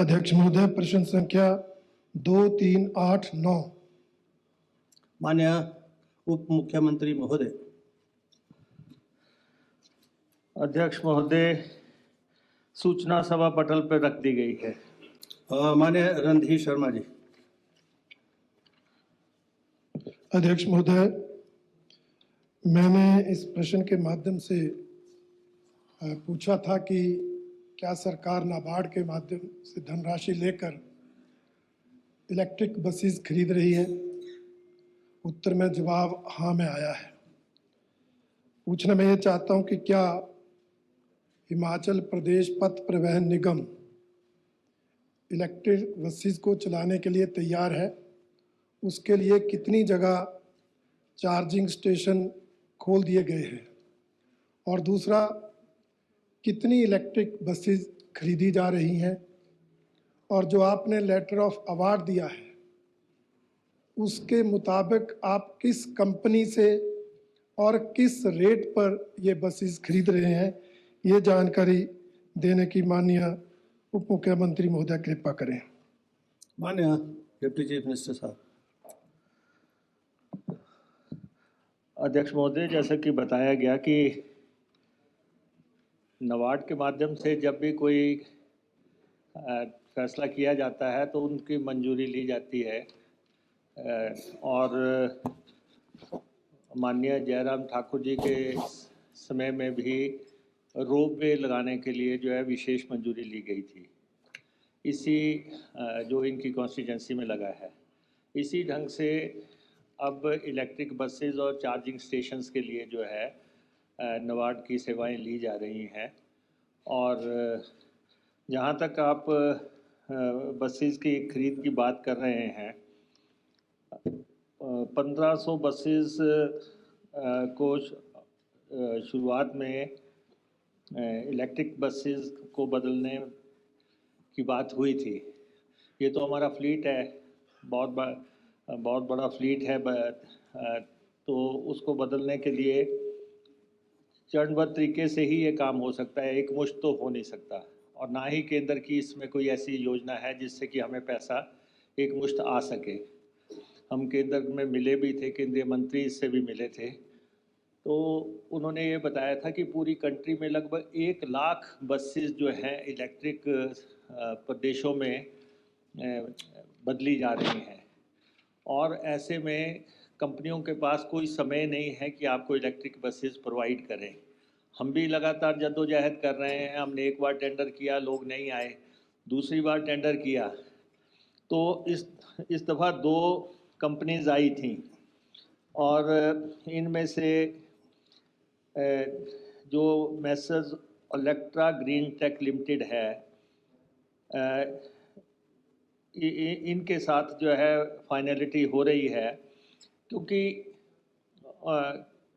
अध्यक्ष महोदय, प्रश्न संख्या 2389। माननीय उप मुख्यमंत्री महोदय। अध्यक्ष महोदय, सूचना सभा पटल पर रख दी गई है। माननीय रणधीर शर्मा जी। अध्यक्ष महोदय, मैंने इस प्रश्न के माध्यम से पूछा था कि क्या सरकार नाबार्ड के माध्यम से धनराशि लेकर इलेक्ट्रिक बसेस खरीद रही है। उत्तर में जवाब हाँ में आया है। पूछना मैं ये चाहता हूँ कि क्या हिमाचल प्रदेश पथ परिवहन निगम इलेक्ट्रिक बसेस को चलाने के लिए तैयार है। उसके लिए कितनी जगह चार्जिंग स्टेशन खोल दिए गए हैं, और दूसरा, कितनी इलेक्ट्रिक बसेस खरीदी जा रही हैं, और जो आपने लेटर ऑफ अवार्ड दिया है उसके मुताबिक आप किस कंपनी से और किस रेट पर ये बसेस खरीद रहे हैं, ये जानकारी देने की माननीय उप मुख्यमंत्री महोदय कृपा करें। माननीय डिप्टी चीफ मिनिस्टर साहब। अध्यक्ष महोदय, जैसा कि बताया गया कि नाबार्ड के माध्यम से जब भी कोई फैसला किया जाता है तो उनकी मंजूरी ली जाती है, और माननीय जयराम ठाकुर जी के समय में भी रोपवे लगाने के लिए जो है विशेष मंजूरी ली गई थी। इसी जो इनकी कॉन्स्टिट्यूंसी में लगा है, इसी ढंग से अब इलेक्ट्रिक बसेस और चार्जिंग स्टेशंस के लिए जो है नाबार्ड की सेवाएं ली जा रही हैं। और जहाँ तक आप बसेस की खरीद की बात कर रहे हैं, 1500 बसेस को शुरुआत में इलेक्ट्रिक बसेस को बदलने की बात हुई थी। ये तो हमारा फ्लीट है, बहुत बड़ा फ्लीट है, तो उसको बदलने के लिए चरणबद्ध तरीके से ही ये काम हो सकता है, एक मुश्त तो हो नहीं सकता। और ना ही केंद्र की इसमें कोई ऐसी योजना है जिससे कि हमें पैसा एक मुश्त आ सके। हम केंद्र में मिले भी थे, केंद्रीय मंत्री इससे भी मिले थे, तो उन्होंने ये बताया था कि पूरी कंट्री में लगभग 1 लाख बसेस जो हैं इलेक्ट्रिक प्रदेशों में बदली जा रही हैं। और ऐसे में कंपनियों के पास कोई समय नहीं है कि आपको इलेक्ट्रिक बसेस प्रोवाइड करें। हम भी लगातार जद्दोजहद कर रहे हैं। हमने एक बार टेंडर किया, लोग नहीं आए, दूसरी बार टेंडर किया तो इस दफ़ा 2 कंपनीज आई थीं, और इनमें से जो Messrs Electra Green Tech Limited है, इनके साथ जो है फाइनलिटी हो रही है, क्योंकि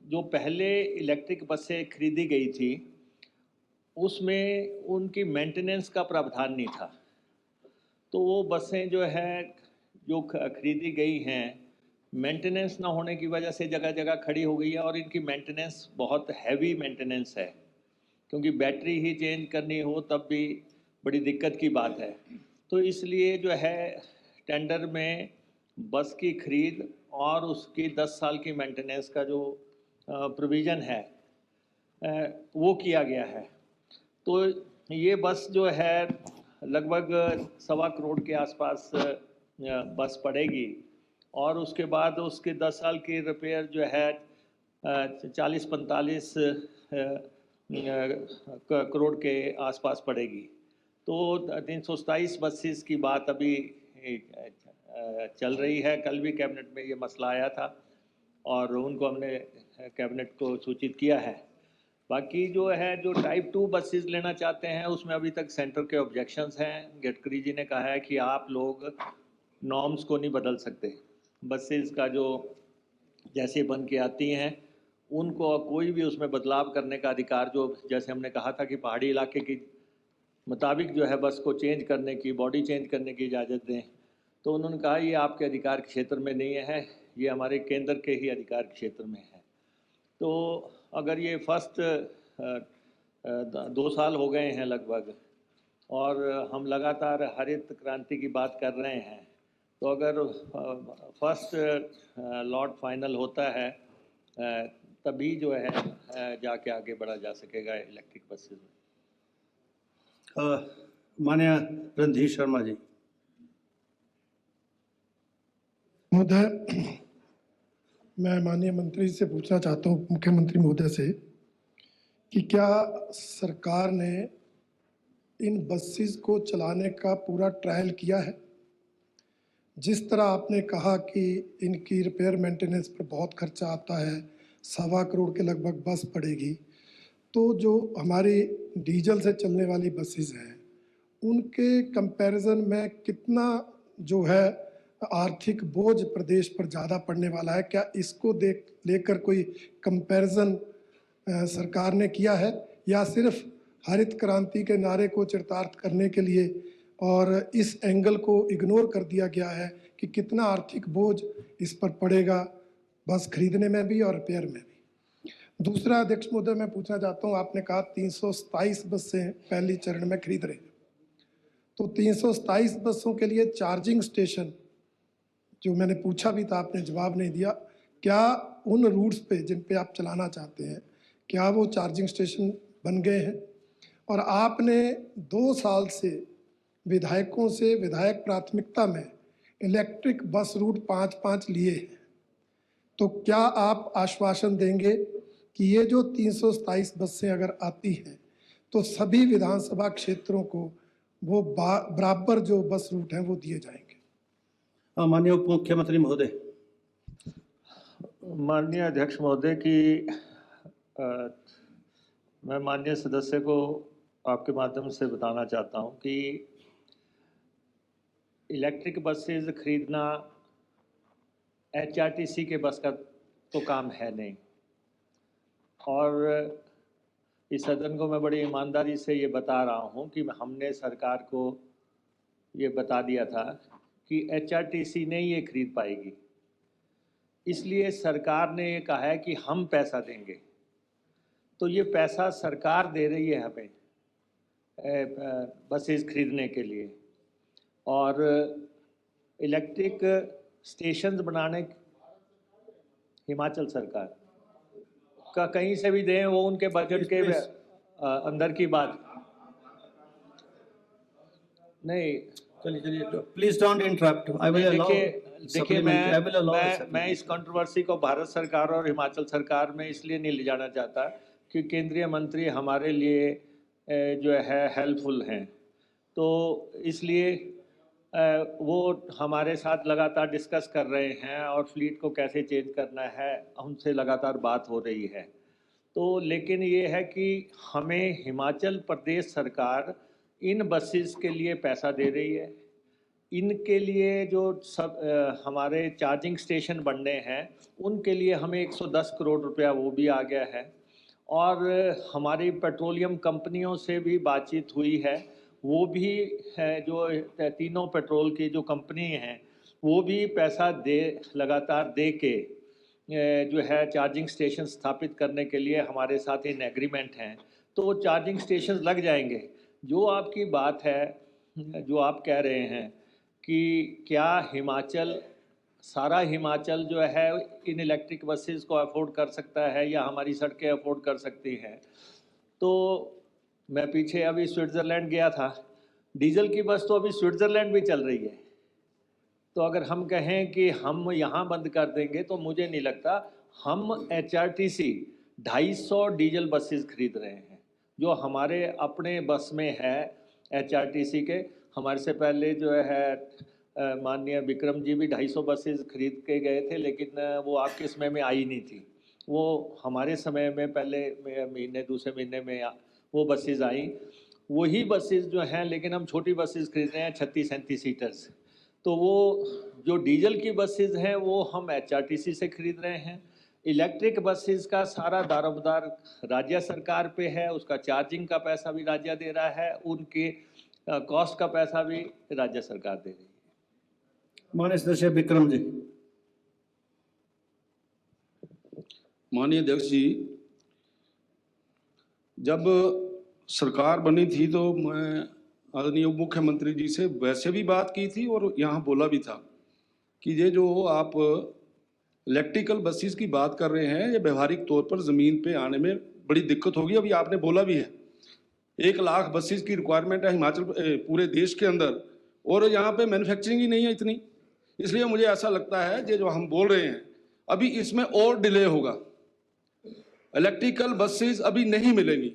जो पहले इलेक्ट्रिक बसें खरीदी गई थी उसमें उनकी मेंटेनेंस का प्रावधान नहीं था। तो वो बसें जो खरीदी गई हैं, मेंटेनेंस ना होने की वजह से जगह जगह खड़ी हो गई है, और इनकी मेंटेनेंस बहुत हैवी मेंटेनेंस है, क्योंकि बैटरी ही चेंज करनी हो तब भी बड़ी दिक्कत की बात है। तो इसलिए जो है टेंडर में बस की खरीद और उसकी 10 साल की मेंटेनेंस का जो प्रोविज़न है वो किया गया है। तो ये बस जो है लगभग 1.25 करोड़ के आसपास बस पड़ेगी, और उसके बाद उसके 10 साल की रिपेयर जो है 40-45 करोड़ के आसपास पड़ेगी। तो 327 बसेस की बात अभी चल रही है। कल भी कैबिनेट में ये मसला आया था और उनको हमने कैबिनेट को सूचित किया है। बाकी जो टाइप 2 बसेस लेना चाहते हैं उसमें अभी तक सेंटर के ऑब्जेक्शंस हैं। गडकरी जी ने कहा है कि आप लोग नॉर्म्स को नहीं बदल सकते। बसेस का जो जैसे बन के आती हैं उनको कोई भी उसमें बदलाव करने का अधिकार, जो जैसे हमने कहा था कि पहाड़ी इलाके की मुताबिक जो है बस को चेंज करने की, बॉडी चेंज करने की इजाज़त दें, तो उन्होंने कहा ये आपके अधिकार के क्षेत्र में नहीं है, ये हमारे केंद्र के ही अधिकार के क्षेत्र में है। तो अगर ये फर्स्ट 2 साल हो गए हैं लगभग, और हम लगातार हरित क्रांति की बात कर रहे हैं। तो अगर फर्स्ट लॉट फाइनल होता है तभी जो है जाके आगे बढ़ा जा सकेगा इलेक्ट्रिक बसेस में। माननीय रणधीर शर्मा जी। महोदय, मैं माननीय मंत्री से पूछना चाहता हूँ, मुख्यमंत्री महोदय से, कि क्या सरकार ने इन बसेस को चलाने का पूरा ट्रायल किया है? जिस तरह आपने कहा कि इनकी रिपेयर मेंटेनेंस पर बहुत खर्चा आता है, 1.25 करोड़ के लगभग बस पड़ेगी, तो जो हमारी डीजल से चलने वाली बसेस हैं उनके कंपैरिजन में कितना जो है आर्थिक बोझ प्रदेश पर ज़्यादा पड़ने वाला है? क्या इसको लेकर कोई कंपैरिजन सरकार ने किया है, या सिर्फ हरित क्रांति के नारे को चरितार्थ करने के लिए और इस एंगल को इग्नोर कर दिया गया है कि कितना आर्थिक बोझ इस पर पड़ेगा बस खरीदने में भी और रिपेयर में भी? दूसरा अध्यक्ष महोदय, मैं पूछना चाहता हूँ, आपने कहा 327 बसें पहली चरण में खरीद रहे हैं, तो 327 बसों के लिए चार्जिंग स्टेशन जो मैंने पूछा भी था, आपने जवाब नहीं दिया। क्या उन रूट्स पे जिन पे आप चलाना चाहते हैं, क्या वो चार्जिंग स्टेशन बन गए हैं? और आपने 2 साल से विधायकों से विधायक प्राथमिकता में इलेक्ट्रिक बस रूट 5-5 लिए हैं, तो क्या आप आश्वासन देंगे कि ये जो 327 बसें अगर आती हैं तो सभी विधानसभा क्षेत्रों को वो बराबर जो बस रूट हैं वो दिए जाएंगे? माननीय उप मुख्यमंत्री महोदय। माननीय अध्यक्ष महोदय की मैं माननीय सदस्य को आपके माध्यम से बताना चाहता हूं कि इलेक्ट्रिक बसेस खरीदना HRTC के बस का तो काम है नहीं, और इस सदन को मैं बड़ी ईमानदारी से ये बता रहा हूँ कि हमने सरकार को ये बता दिया था कि HRTC नहीं ये खरीद पाएगी, इसलिए सरकार ने ये कहा है कि हम पैसा देंगे। तो ये पैसा सरकार दे रही है हमें बसेस खरीदने के लिए, और इलेक्ट्रिक स्टेशंस बनाने हिमाचल सरकार का कहीं से भी दें, वो उनके बजट के अंदर की बात नहीं। चलिए please don't interrupt. I will allow. देखिए मैं इस कंट्रोवर्सी को भारत सरकार और हिमाचल सरकार में इसलिए नहीं ले जाना चाहता कि केंद्रीय मंत्री हमारे लिए जो है हेल्पफुल हैं, तो इसलिए वो हमारे साथ लगातार डिस्कस कर रहे हैं और फ्लीट को कैसे चेंज करना है उनसे लगातार बात हो रही है। तो लेकिन ये है कि हमें हिमाचल प्रदेश सरकार इन बसेस के लिए पैसा दे रही है, इनके लिए जो सब हमारे चार्जिंग स्टेशन बनने हैं उनके लिए हमें 110 करोड़ रुपया वो भी आ गया है, और हमारी पेट्रोलियम कंपनियों से भी बातचीत हुई है, वो भी है जो तीनों पेट्रोल की जो कंपनी हैं वो भी पैसा लगातार दे के जो है चार्जिंग स्टेशन स्थापित करने के लिए हमारे साथ इन एग्रीमेंट हैं। तो चार्जिंग स्टेशन लग जाएंगे। जो आपकी बात है, जो आप कह रहे हैं कि क्या हिमाचल, सारा हिमाचल जो है इन इलेक्ट्रिक बसेस को अफोर्ड कर सकता है या हमारी सड़कें अफोर्ड कर सकती हैं, तो मैं पीछे अभी स्विट्ज़रलैंड गया था, डीजल की बस तो अभी स्विट्ज़रलैंड भी चल रही है। तो अगर हम कहें कि हम यहाँ बंद कर देंगे तो मुझे नहीं लगता। हम HRTC 250 डीजल बसेस खरीद रहे हैं जो हमारे अपने बस में है HRTC के। हमारे से पहले जो है माननीय विक्रम जी भी 250 बसेस खरीद के गए थे, लेकिन वो आपके समय में आई नहीं थी। वो हमारे समय में पहले महीने दूसरे महीने में वो बसेस आई। वही बसेस जो हैं, लेकिन हम छोटी बसेस खरीद रहे हैं 36-37 सीटर्स। तो वो जो डीजल की बसेस हैं वो हम HRTC से खरीद रहे हैं। इलेक्ट्रिक बसेस का सारा दारोमदार राज्य सरकार पे है, उसका चार्जिंग का पैसा भी राज्य दे रहा है, उनके कॉस्ट का पैसा भी राज्य सरकार दे रही है। माननीय सदस्य विक्रम जी। माननीय अध्यक्ष जी, जब सरकार बनी थी तो मैं आदरणीय उप मुख्यमंत्री जी से वैसे भी बात की थी और यहाँ बोला भी था कि ये जो आप इलेक्ट्रिकल बसेस की बात कर रहे हैं, ये व्यवहारिक तौर पर ज़मीन पे आने में बड़ी दिक्कत होगी। अभी आपने बोला भी है 1 लाख बसेस की रिक्वायरमेंट है हिमाचल पूरे देश के अंदर, और यहाँ पे मैन्युफैक्चरिंग ही नहीं है इतनी। इसलिए मुझे ऐसा लगता है ये जो हम बोल रहे हैं अभी इसमें और डिले होगा। इलेक्ट्रिकल बसेस अभी नहीं मिलेंगी,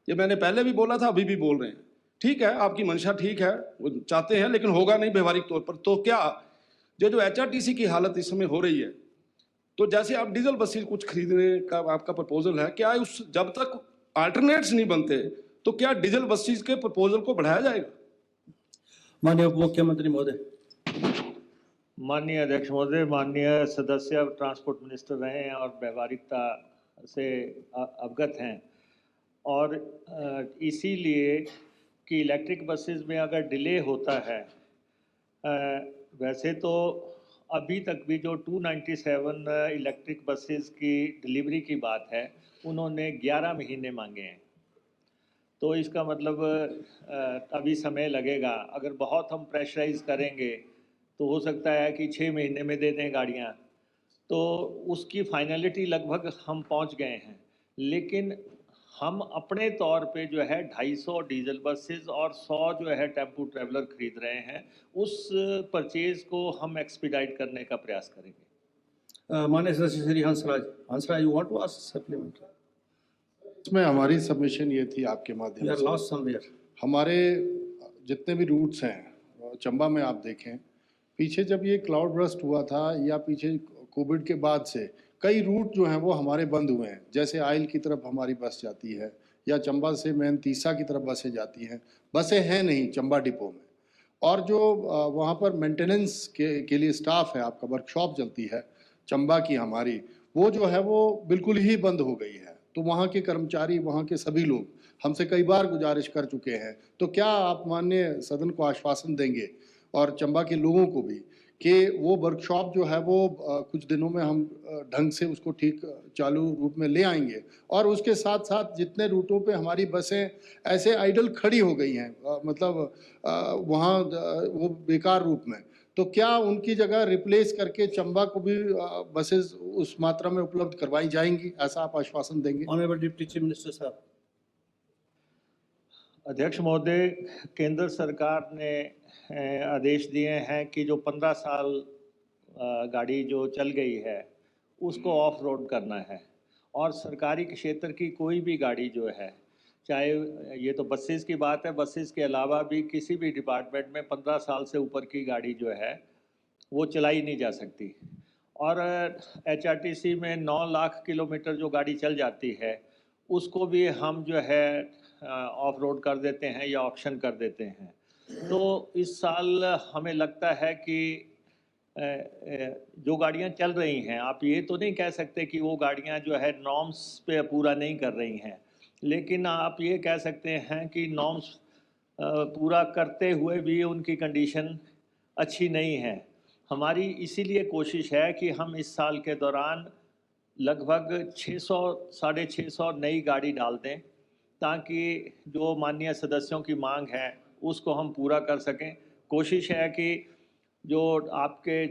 ये मैंने पहले भी बोला था, अभी भी बोल रहे हैं। ठीक है, आपकी मंशा ठीक है, वो चाहते हैं, लेकिन होगा नहीं व्यवहारिक तौर पर। तो क्या ये जो HRTC की हालत इस समय हो रही है, तो जैसे आप डीजल बसेस कुछ खरीदने का आपका प्रपोजल है, क्या उस जब तक अल्टरनेट्स नहीं बनते तो क्या डीजल बसेस के प्रपोजल को बढ़ाया जाएगा? माननीय उप मुख्यमंत्री महोदय। माननीय अध्यक्ष महोदय, माननीय सदस्य ट्रांसपोर्ट मिनिस्टर रहे हैं और व्यवहारिकता से अवगत हैं, और इसीलिए कि इलेक्ट्रिक बसेस में अगर डिले होता है, वैसे तो अभी तक भी जो 297 इलेक्ट्रिक बसेस की डिलीवरी की बात है, उन्होंने 11 महीने मांगे हैं। तो इसका मतलब अभी समय लगेगा। अगर बहुत हम प्रेशराइज करेंगे तो हो सकता है कि 6 महीने में दे दें गाड़ियाँ, तो उसकी फाइनलिटी लगभग हम पहुंच गए हैं। लेकिन हम अपने तौर पे जो है 250 डीजल बसेस और 100 जो है टेम्पो ट्रैवलर खरीद रहे हैं। उस परचेज को हम एक्सपीडाइट करने का प्रयास करेंगे। माननीय सदस्य Shri Hansraj, you want to ask supplement? इसमें हमारी सबमिशन ये थी आपके माध्यम वी आर से, लॉस्ट समवेयर। हमारे जितने भी रूट्स हैं चंबा में, आप देखें पीछे जब ये क्लाउड बर्स्ट हुआ था या पीछे कोविड के बाद से कई रूट जो हैं वो हमारे बंद हुए हैं। जैसे आइल की तरफ हमारी बस जाती है या चंबा से मेन तीसा की तरफ बसें जाती हैं, बसें हैं नहीं चंबा डिपो में। और जो वहाँ पर मेंटेनेंस के लिए स्टाफ है, आपका वर्कशॉप चलती है चंबा की हमारी, वो जो है वो बिल्कुल ही बंद हो गई है। तो वहाँ के कर्मचारी, वहाँ के सभी लोग हमसे कई बार गुजारिश कर चुके हैं। तो क्या आप माननीय सदन को आश्वासन देंगे और चंबा के लोगों को भी कि वो वर्कशॉप जो है वो कुछ दिनों में हम ढंग से उसको ठीक चालू रूप में ले आएंगे, और उसके साथ साथ जितने रूटों पे हमारी बसें ऐसे आइडल खड़ी हो गई हैं, मतलब वहाँ वो बेकार रूप में, तो क्या उनकी जगह रिप्लेस करके चंबा को भी बसेस उस मात्रा में उपलब्ध करवाई जाएंगी, ऐसा आप आश्वासन देंगे? ऑनरेबल डिप्टी चीफ मिनिस्टर साहब। अध्यक्ष महोदय, केंद्र सरकार ने आदेश दिए हैं कि जो 15 साल गाड़ी जो चल गई है उसको ऑफ रोड करना है, और सरकारी क्षेत्र की कोई भी गाड़ी जो है, चाहे ये तो बसेस की बात है, बसेस के अलावा भी किसी भी डिपार्टमेंट में 15 साल से ऊपर की गाड़ी जो है वो चलाई नहीं जा सकती। और HRTC में 9 लाख किलोमीटर जो गाड़ी चल जाती है उसको भी हम जो है ऑफ रोड कर देते हैं या ऑप्शन कर देते हैं। तो इस साल हमें लगता है कि जो गाड़ियां चल रही हैं, आप ये तो नहीं कह सकते कि वो गाड़ियां जो है नॉर्म्स पे पूरा नहीं कर रही हैं, लेकिन आप ये कह सकते हैं कि नॉर्म्स पूरा करते हुए भी उनकी कंडीशन अच्छी नहीं है। हमारी इसीलिए कोशिश है कि हम इस साल के दौरान लगभग 600 साढ़े 600 नई गाड़ी डाल दें, ताकि जो माननीय सदस्यों की मांग है उसको हम पूरा कर सकें। कोशिश है कि जो आपके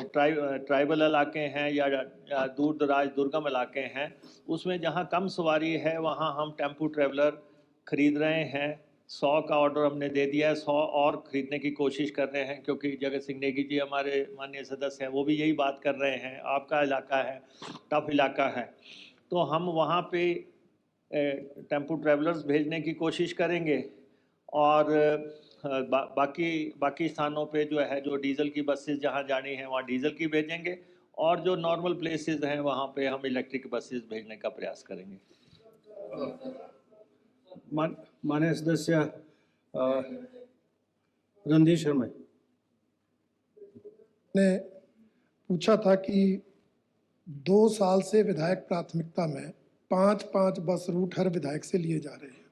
ट्राइबल इलाके हैं या दूर दराज दुर्गम इलाके हैं, उसमें जहां कम सवारी है वहां हम टेम्पो ट्रैवलर खरीद रहे हैं। 100 का ऑर्डर हमने दे दिया है, 100 और ख़रीदने की कोशिश कर रहे हैं, क्योंकि जगत सिंह नेगी जी हमारे माननीय सदस्य हैं, वो भी यही बात कर रहे हैं। आपका इलाका है, टफ इलाका है, तो हम वहाँ पे टेम्पो ट्रैवलर्स भेजने की कोशिश करेंगे, और बाकी स्थानों पे जो है जो डीज़ल की बसेस जहाँ जानी है वहाँ डीज़ल की भेजेंगे, और जो नॉर्मल प्लेसेस हैं वहाँ पे हम इलेक्ट्रिक बसेस भेजने का प्रयास करेंगे। माननीय सदस्य रणधीर शर्मा ने पूछा था कि 2 साल से विधायक प्राथमिकता में 5-5 बस रूट हर विधायक से लिए जा रहे हैं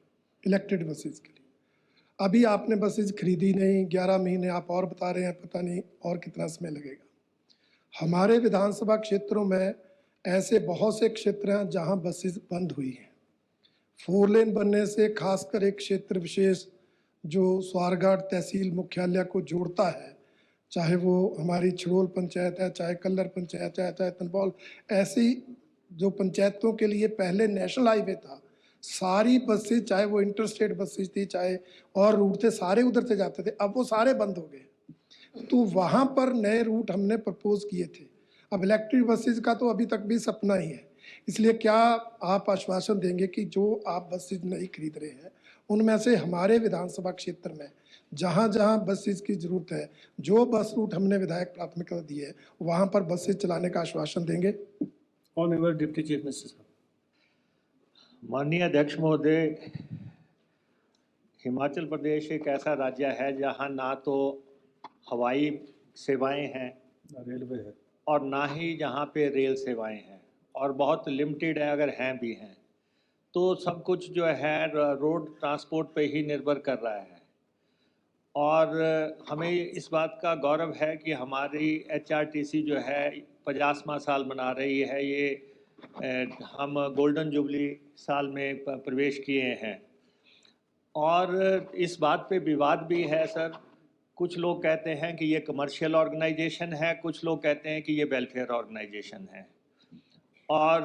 इलेक्टेड बसेस के लिए। अभी आपने बसेस खरीदी नहीं, 11 महीने आप और बता रहे हैं, पता नहीं और कितना समय लगेगा। हमारे विधानसभा क्षेत्रों में ऐसे बहुत से क्षेत्र हैं जहां बसेस बंद हुई हैं। 4 लेन बनने से खासकर एक क्षेत्र विशेष जो स्वारघाट तहसील मुख्यालय को जोड़ता है, चाहे वो हमारी छिड़ोल पंचायत है, चाहे कल्लर पंचायत है, चाहे तनबौल, ऐसी जो पंचायतों के लिए पहले नेशनल हाईवे था, सारी बसें, चाहे वो इंटरस्टेट बसेस थी, चाहे और रूट थे, सारे उधर से जाते थे। अब वो सारे बंद हो गए, तो वहाँ पर नए रूट हमने प्रपोज किए थे। अब इलेक्ट्रिक बसेस का तो अभी तक भी सपना ही है, इसलिए क्या आप आश्वासन देंगे कि जो आप बसेस नहीं खरीद रहे हैं, उनमें से हमारे विधानसभा क्षेत्र में जहाँ जहाँ बसेस की जरूरत है, जो बस रूट हमने विधायक प्राथमिकता दी है, वहाँ पर बसेस चलाने का आश्वासन देंगे? Honorable Deputy Chief Minister, sir. माननीय अध्यक्ष महोदय, हिमाचल प्रदेश एक ऐसा राज्य है जहां ना तो हवाई सेवाएं हैं रेलवे है। और ना ही जहां पे रेल सेवाएं हैं, और बहुत लिमिटेड है अगर हैं भी हैं, तो सब कुछ जो है रोड ट्रांसपोर्ट पे ही निर्भर कर रहा है। और हमें इस बात का गौरव है कि हमारी HRTC जो है 50वां साल मना रही है। ये हम गोल्डन जुबली साल में प्रवेश किए हैं, और इस बात पे विवाद भी है सर। कुछ लोग कहते हैं कि ये कमर्शियल ऑर्गेनाइजेशन है, कुछ लोग कहते हैं कि ये वेलफेयर ऑर्गेनाइजेशन है, और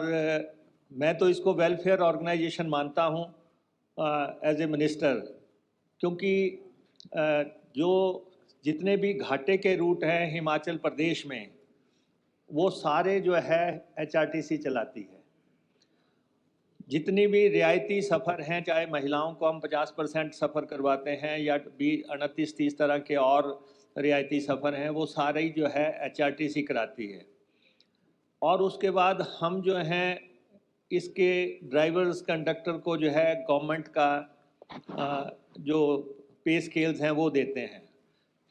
मैं तो इसको वेलफेयर ऑर्गेनाइजेशन मानता हूँ एज ए मिनिस्टर, क्योंकि जो जितने भी घाटे के रूट हैं हिमाचल प्रदेश में, वो सारे जो है HRTC चलाती है। जितनी भी रियायती सफ़र हैं, चाहे महिलाओं को हम 50% सफ़र करवाते हैं या 29-30 तरह के और रियायती सफ़र हैं, वो सारे ही जो है HRTC कराती है। और उसके बाद हम जो हैं इसके ड्राइवर्स कंडक्टर को जो है गवर्नमेंट का जो पे स्केल्स हैं वो देते हैं।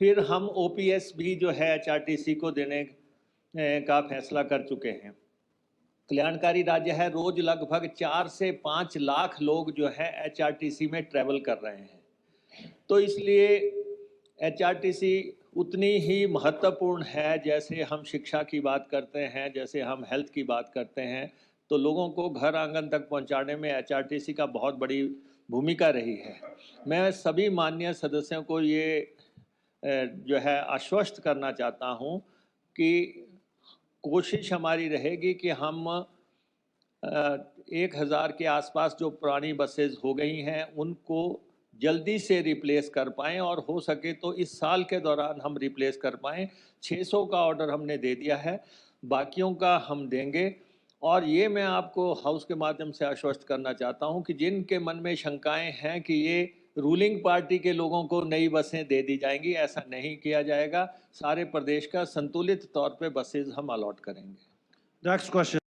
फिर हम OPS भी जो है HRTC को देने का फैसला कर चुके हैं। कल्याणकारी राज्य है, रोज लगभग 4 से 5 लाख लोग जो है HRTC में ट्रैवल कर रहे हैं, तो इसलिए HRTC उतनी ही महत्वपूर्ण है। जैसे हम शिक्षा की बात करते हैं, जैसे हम हेल्थ की बात करते हैं, तो लोगों को घर आंगन तक पहुंचाने में HRTC का बहुत बड़ी भूमिका रही है। मैं सभी माननीय सदस्यों को ये जो है आश्वस्त करना चाहता हूं कि कोशिश हमारी रहेगी कि हम 1000 के आसपास जो पुरानी बसेस हो गई हैं उनको जल्दी से रिप्लेस कर पाएँ, और हो सके तो इस साल के दौरान हम रिप्लेस कर पाएँ। 600 का ऑर्डर हमने दे दिया है, बाकियों का हम देंगे। और ये मैं आपको हाउस के माध्यम से आश्वस्त करना चाहता हूं कि जिनके मन में शंकाएं हैं कि ये रूलिंग पार्टी के लोगों को नई बसें दे दी जाएंगी, ऐसा नहीं किया जाएगा। सारे प्रदेश का संतुलित तौर पे बसेज हम अलॉट करेंगे। Next question.